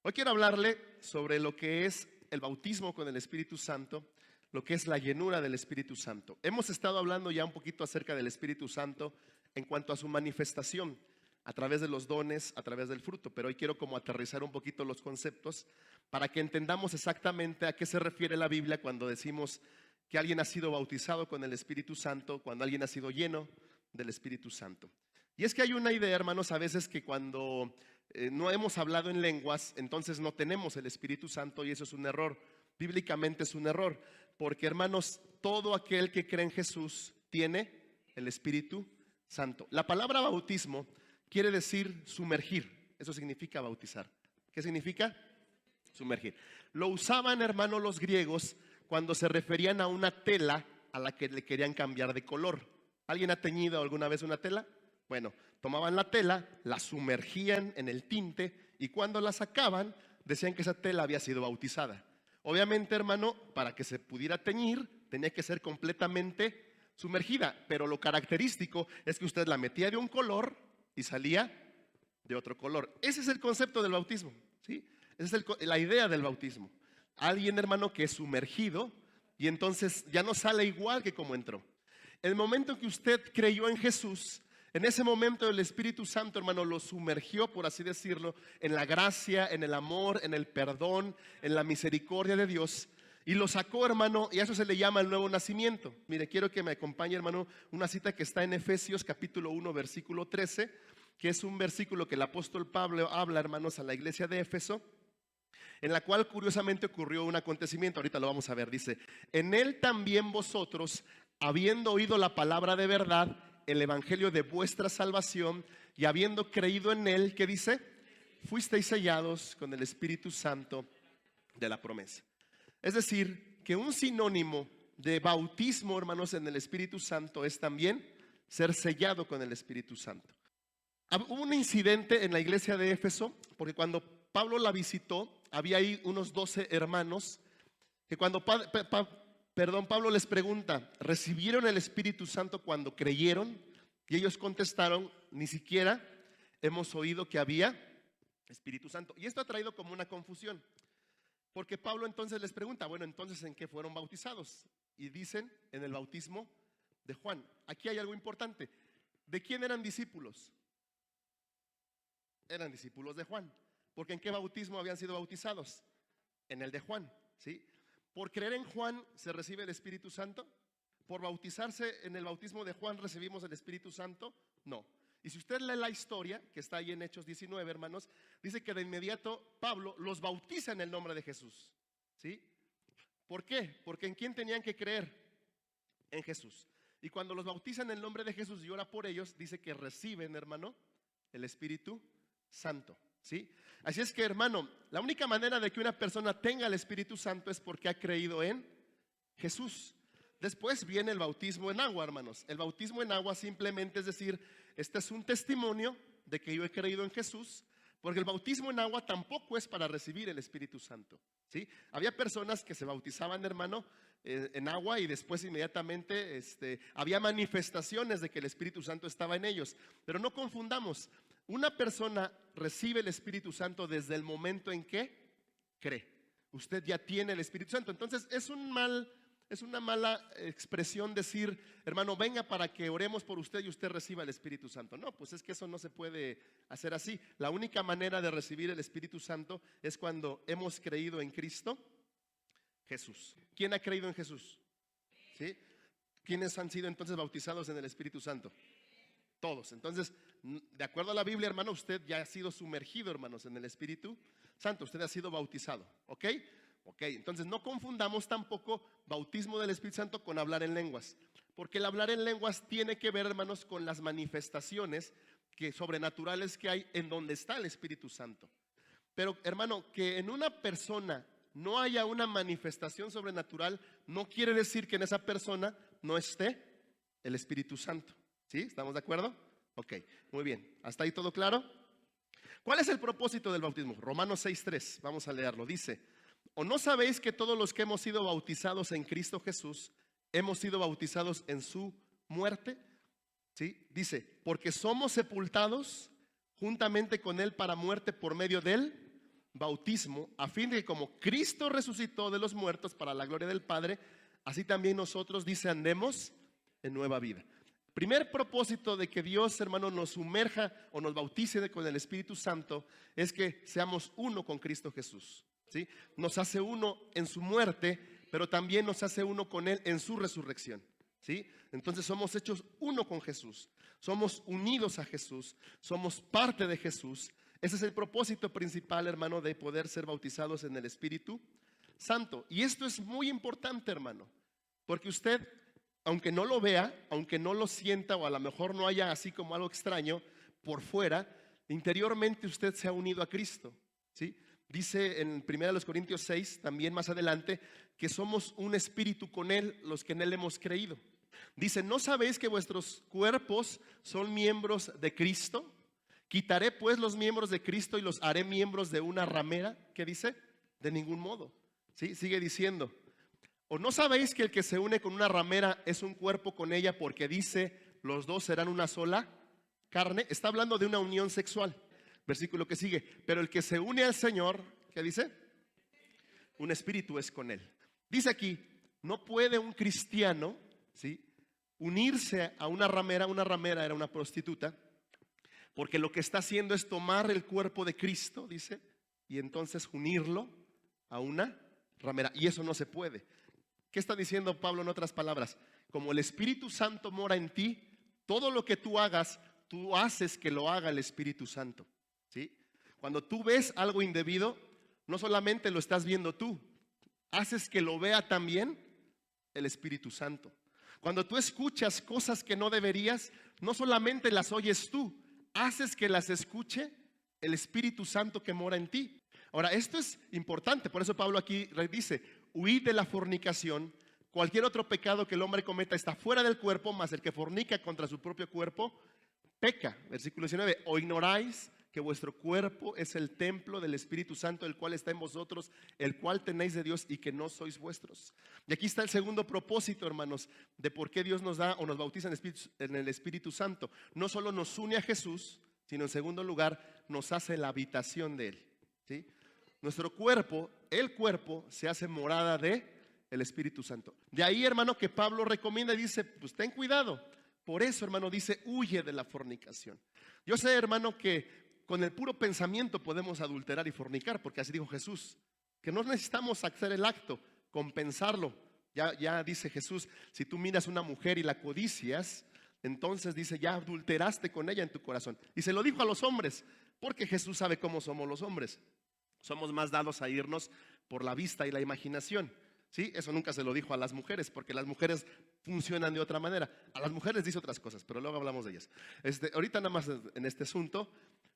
Hoy quiero hablarle sobre lo que es el bautismo con el Espíritu Santo, lo que es la llenura del Espíritu Santo. Hemos estado hablando ya un poquito acerca del Espíritu Santo en cuanto a su manifestación, a través de los dones, a través del fruto, pero hoy quiero como aterrizar un poquito los conceptos para que entendamos exactamente a qué se refiere la Biblia cuando decimos que alguien ha sido bautizado con el Espíritu Santo, cuando alguien ha sido lleno del Espíritu Santo. Y es que hay una idea, hermanos, a veces que cuando no hemos hablado en lenguas, entonces no tenemos el Espíritu Santo, y eso es un error. Bíblicamente es un error, porque, hermanos, todo aquel que cree en Jesús tiene el Espíritu Santo. La palabra bautismo quiere decir sumergir, eso significa bautizar. ¿Qué significa? Sumergir. Lo usaban, hermanos, los griegos cuando se referían a una tela a la que le querían cambiar de color. ¿Alguien ha teñido alguna vez una tela? Bueno, tomaban la tela, la sumergían en el tinte y cuando la sacaban decían que esa tela había sido bautizada. Obviamente, hermano, para que se pudiera teñir tenía que ser completamente sumergida, pero lo característico es que usted la metía de un color y salía de otro color. Ese es el concepto del bautismo, ¿sí? Esa es la idea del bautismo. Alguien, hermano, que es sumergido y entonces ya no sale igual que como entró. El momento en que usted creyó en Jesús, en ese momento el Espíritu Santo, hermano, lo sumergió, por así decirlo, en la gracia, en el amor, en el perdón, en la misericordia de Dios. Y lo sacó, hermano, y a eso se le llama el nuevo nacimiento. Mire, quiero que me acompañe, hermano, una cita que está en Efesios capítulo 1, versículo 13, que es un versículo que el apóstol Pablo habla, hermanos, a la iglesia de Éfeso, en la cual curiosamente ocurrió un acontecimiento. Ahorita lo vamos a ver. Dice: en él también vosotros, habiendo oído la palabra de verdad, el evangelio de vuestra salvación, y habiendo creído en él, ¿qué dice? Fuisteis sellados con el Espíritu Santo de la promesa. Es decir, que un sinónimo de bautismo, hermanos, en el Espíritu Santo es también ser sellado con el Espíritu Santo. Hubo un incidente en la iglesia de Éfeso, porque cuando Pablo la visitó, había ahí unos 12 hermanos que cuando Pablo les pregunta: ¿recibieron el Espíritu Santo cuando creyeron? Y ellos contestaron: ni siquiera hemos oído que había Espíritu Santo. Y esto ha traído como una confusión, porque Pablo entonces les pregunta: bueno, entonces ¿en qué fueron bautizados? Y dicen: en el bautismo de Juan. Aquí hay algo importante. ¿De quién eran discípulos? Eran discípulos de Juan. ¿Porque en qué bautismo habían sido bautizados? En el de Juan, ¿sí? ¿Por creer en Juan se recibe el Espíritu Santo? ¿Por bautizarse en el bautismo de Juan recibimos el Espíritu Santo? No. Y si usted lee la historia, que está ahí en Hechos 19, hermanos, dice que de inmediato Pablo los bautiza en el nombre de Jesús, ¿sí? ¿Por qué? Porque ¿en quién tenían que creer? En Jesús. Y cuando los bautizan en el nombre de Jesús y ora por ellos, dice que reciben, hermano, el Espíritu Santo, ¿sí? Así es que, hermano, la única manera de que una persona tenga el Espíritu Santo es porque ha creído en Jesús. Después viene el bautismo en agua, hermanos. El bautismo en agua simplemente es decir, este es un testimonio de que yo he creído en Jesús, porque el bautismo en agua tampoco es para recibir el Espíritu Santo, ¿sí? Había personas que se bautizaban, hermano, en agua y después inmediatamente había manifestaciones de que el Espíritu Santo estaba en ellos. Pero no confundamos. Una persona recibe el Espíritu Santo desde el momento en que cree. Usted ya tiene el Espíritu Santo. Entonces es una mala expresión decir: hermano, venga para que oremos por usted y usted reciba el Espíritu Santo. No, pues es que eso no se puede hacer así. La única manera de recibir el Espíritu Santo es cuando hemos creído en Cristo Jesús. ¿Quién ha creído en Jesús? ¿Sí? ¿Quiénes han sido entonces bautizados en el Espíritu Santo? Todos. Entonces, de acuerdo a la Biblia, hermano, usted ya ha sido sumergido, hermanos, en el Espíritu Santo. Usted ha sido bautizado, ¿ok? Ok, entonces no confundamos tampoco bautismo del Espíritu Santo con hablar en lenguas, porque el hablar en lenguas tiene que ver, hermanos, con las manifestaciones sobrenaturales que hay en donde está el Espíritu Santo. Pero, hermano, que en una persona no haya una manifestación sobrenatural no quiere decir que en esa persona no esté el Espíritu Santo. ¿Sí? ¿Estamos de acuerdo? Ok, muy bien. ¿Hasta ahí todo claro? ¿Cuál es el propósito del bautismo? Romanos 6:3, vamos a leerlo. Dice: ¿o no sabéis que todos los que hemos sido bautizados en Cristo Jesús hemos sido bautizados en su muerte? ¿Sí? Dice: porque somos sepultados juntamente con él para muerte por medio del bautismo, a fin de que como Cristo resucitó de los muertos para la gloria del Padre, así también nosotros, dice, andemos en nueva vida. Primer propósito de que Dios, hermano, nos sumerja o nos bautice con el Espíritu Santo es que seamos uno con Cristo Jesús, ¿sí? Nos hace uno en su muerte, pero también nos hace uno con Él en su resurrección, ¿sí? Entonces somos hechos uno con Jesús, somos unidos a Jesús, somos parte de Jesús. Ese es el propósito principal, hermano, de poder ser bautizados en el Espíritu Santo. Y esto es muy importante, hermano, porque usted, aunque no lo vea, aunque no lo sienta, o a lo mejor no haya así como algo extraño por fuera, interiormente usted se ha unido a Cristo, ¿sí? Dice en 1 Corintios 6, también más adelante, que somos un espíritu con Él, los que en Él hemos creído. Dice, ¿no sabéis que vuestros cuerpos son miembros de Cristo? Quitaré pues los miembros de Cristo y los haré miembros de una ramera. ¿Qué dice? De ningún modo, ¿sí? Sigue diciendo, ¿o no sabéis que el que se une con una ramera es un cuerpo con ella? Porque dice, los dos serán una sola carne. Está hablando de una unión sexual. Versículo que sigue, pero el que se une al Señor, ¿qué dice? Un espíritu es con Él. Dice aquí, no puede un cristiano, ¿sí?, unirse a una ramera. Una ramera era una prostituta, porque lo que está haciendo es tomar el cuerpo de Cristo, dice, y entonces unirlo a una ramera, y eso no se puede. ¿Qué está diciendo Pablo en otras palabras? Como el Espíritu Santo mora en ti, todo lo que tú hagas, tú haces que lo haga el Espíritu Santo, ¿sí? Cuando tú ves algo indebido, no solamente lo estás viendo tú, haces que lo vea también el Espíritu Santo. Cuando tú escuchas cosas que no deberías, no solamente las oyes tú, haces que las escuche el Espíritu Santo que mora en ti. Ahora, esto es importante, por eso Pablo aquí dice, huid de la fornicación. Cualquier otro pecado que el hombre cometa está fuera del cuerpo, mas el que fornica contra su propio cuerpo peca. Versículo 19, ¿o ignoráis que vuestro cuerpo es el templo del Espíritu Santo, el cual está en vosotros, el cual tenéis de Dios y que no sois vuestros? Y aquí está el segundo propósito, hermanos, de por qué Dios nos da o nos bautiza en el Espíritu Santo. No solo nos une a Jesús, sino en segundo lugar nos hace la habitación de Él, ¿sí? Nuestro cuerpo, el cuerpo, se hace morada de el Espíritu Santo. De ahí, hermano, que Pablo recomienda y dice, pues ten cuidado. Por eso, hermano, dice, huye de la fornicación. Yo sé, hermano, que con el puro pensamiento podemos adulterar y fornicar, porque así dijo Jesús, que no necesitamos hacer el acto, con pensarlo. Ya dice Jesús, si tú miras a una mujer y la codicias, entonces dice, ya adulteraste con ella en tu corazón. Y se lo dijo a los hombres, porque Jesús sabe cómo somos los hombres. Somos más dados a irnos por la vista y la imaginación, ¿sí? Eso nunca se lo dijo a las mujeres, porque las mujeres funcionan de otra manera. A las mujeres dice otras cosas, pero luego hablamos de ellas. Ahorita nada más en este asunto.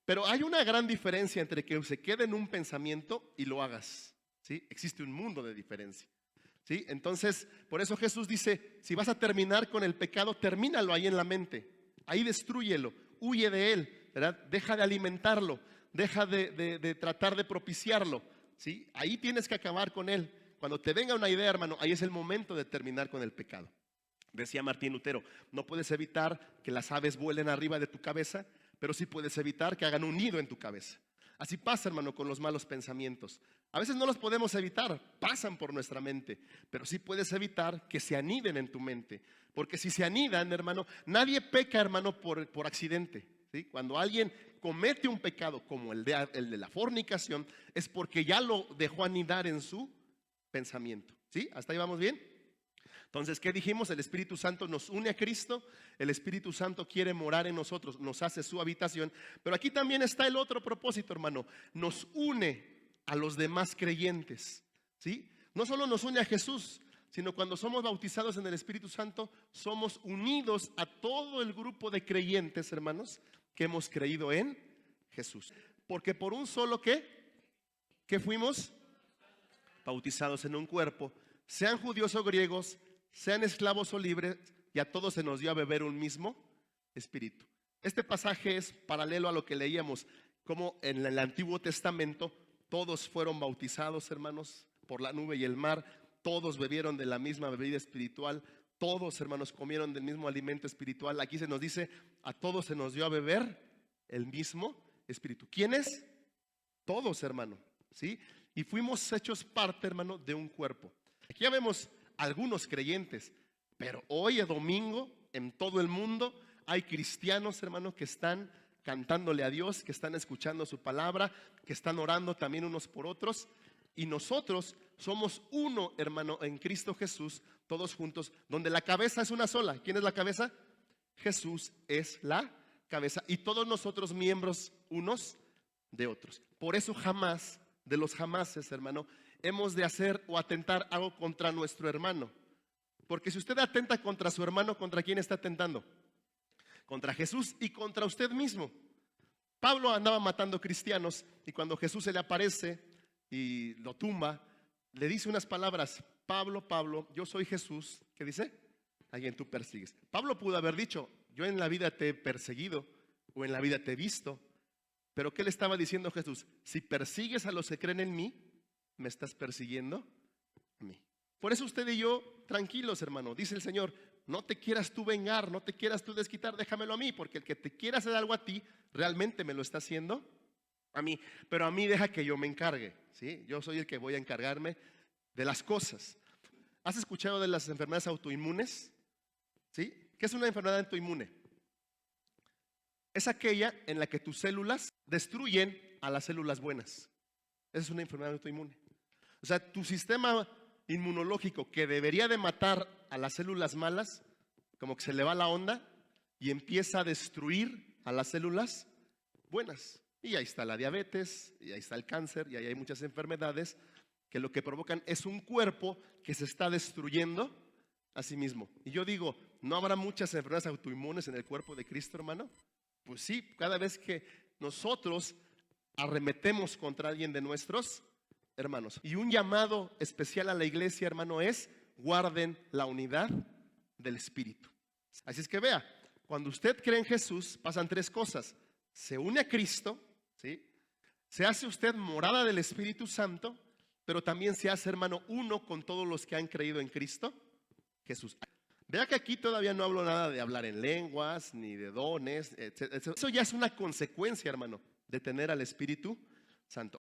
Pero hay una gran diferencia entre que se quede en un pensamiento y lo hagas, ¿sí? Existe un mundo de diferencia, ¿sí? Entonces, por eso Jesús dice, si vas a terminar con el pecado, termínalo ahí en la mente. Ahí destrúyelo, huye de él, ¿verdad? Deja de alimentarlo, deja de tratar de propiciarlo, ¿sí? Ahí tienes que acabar con él. Cuando te venga una idea, hermano, ahí es el momento de terminar con el pecado. Decía Martín Lutero, no puedes evitar que las aves vuelen arriba de tu cabeza, pero sí puedes evitar que hagan un nido en tu cabeza. Así pasa, hermano, con los malos pensamientos. A veces no los podemos evitar, pasan por nuestra mente, pero sí puedes evitar que se aniden en tu mente. Porque si se anidan, hermano, nadie peca, hermano, por accidente, ¿sí? Cuando alguien comete un pecado como el de la fornicación, es porque ya lo dejó anidar en su pensamiento, ¿sí? ¿Hasta ahí vamos bien? Entonces, ¿qué dijimos? El Espíritu Santo nos une a Cristo, el Espíritu Santo quiere morar en nosotros, nos hace su habitación, pero aquí también está el otro propósito, hermano, nos une a los demás creyentes, ¿sí? No solo nos une a Jesús, sino cuando somos bautizados en el Espíritu Santo, somos unidos a todo el grupo de creyentes, hermanos, que hemos creído en Jesús. Porque por un solo ¿qué fuimos? Bautizados en un cuerpo, sean judíos o griegos, sean esclavos o libres, y a todos se nos dio a beber un mismo espíritu. Este pasaje es paralelo a lo que leíamos, como en el Antiguo Testamento todos fueron bautizados, hermanos, por la nube y el mar, todos bebieron de la misma bebida espiritual, todos, hermanos, comieron del mismo alimento espiritual. Aquí se nos dice, a todos se nos dio a beber el mismo espíritu. ¿Quiénes? Todos, hermano. ¿sí? Y fuimos hechos parte, hermano, de un cuerpo. Aquí ya vemos algunos creyentes, pero hoy es domingo, en todo el mundo hay cristianos, hermano, que están cantándole a Dios, que están escuchando su palabra, que están orando también unos por otros. Y nosotros somos uno, hermano, en Cristo Jesús, todos juntos, donde la cabeza es una sola. ¿Quién es la cabeza? Jesús es la cabeza y todos nosotros miembros unos de otros. Por eso jamás, de los jamases, hermano, hemos de hacer o atentar algo contra nuestro hermano. Porque si usted atenta contra su hermano, ¿contra quién está atentando? Contra Jesús y contra usted mismo. Pablo andaba matando cristianos y cuando Jesús se le aparece y lo tumba, le dice unas palabras: Pablo, Pablo, yo soy Jesús. ¿Qué dice? A quien tú persigues. Pablo pudo haber dicho: yo en la vida te he perseguido o en la vida te he visto. Pero ¿qué le estaba diciendo Jesús? Si persigues a los que creen en mí, me estás persiguiendo a mí. Por eso usted y yo, tranquilos, hermano, dice el Señor, no te quieras tú vengar, no te quieras tú desquitar, déjamelo a mí, porque el que te quiera hacer algo a ti, realmente me lo está haciendo a mí. Pero a mí deja que yo me encargue, ¿sí? Yo soy el que voy a encargarme de las cosas. ¿Has escuchado de las enfermedades autoinmunes? ¿Sí? ¿Qué es una enfermedad autoinmune? Es aquella en la que tus células destruyen a las células buenas. Esa es una enfermedad autoinmune. O sea, tu sistema inmunológico, que debería de matar a las células malas, como que se le va la onda y empieza a destruir a las células buenas. Y ahí está la diabetes, y ahí está el cáncer, y ahí hay muchas enfermedades que lo que provocan es un cuerpo que se está destruyendo a sí mismo. Y yo digo, ¿no habrá muchas enfermedades autoinmunes en el cuerpo de Cristo, hermano? Pues sí, cada vez que nosotros arremetemos contra alguien de nuestros hermanos. Y un llamado especial a la iglesia, hermano, es: guarden la unidad del Espíritu. Así es que vea, cuando usted cree en Jesús, pasan tres cosas. Se une a Cristo, ¿sí? Se hace usted morada del Espíritu Santo, pero también se hace, hermano, uno con todos los que han creído en Cristo Jesús. Vea que aquí todavía no hablo nada de hablar en lenguas, ni de dones, etc. Eso ya es una consecuencia, hermano, de tener al Espíritu Santo.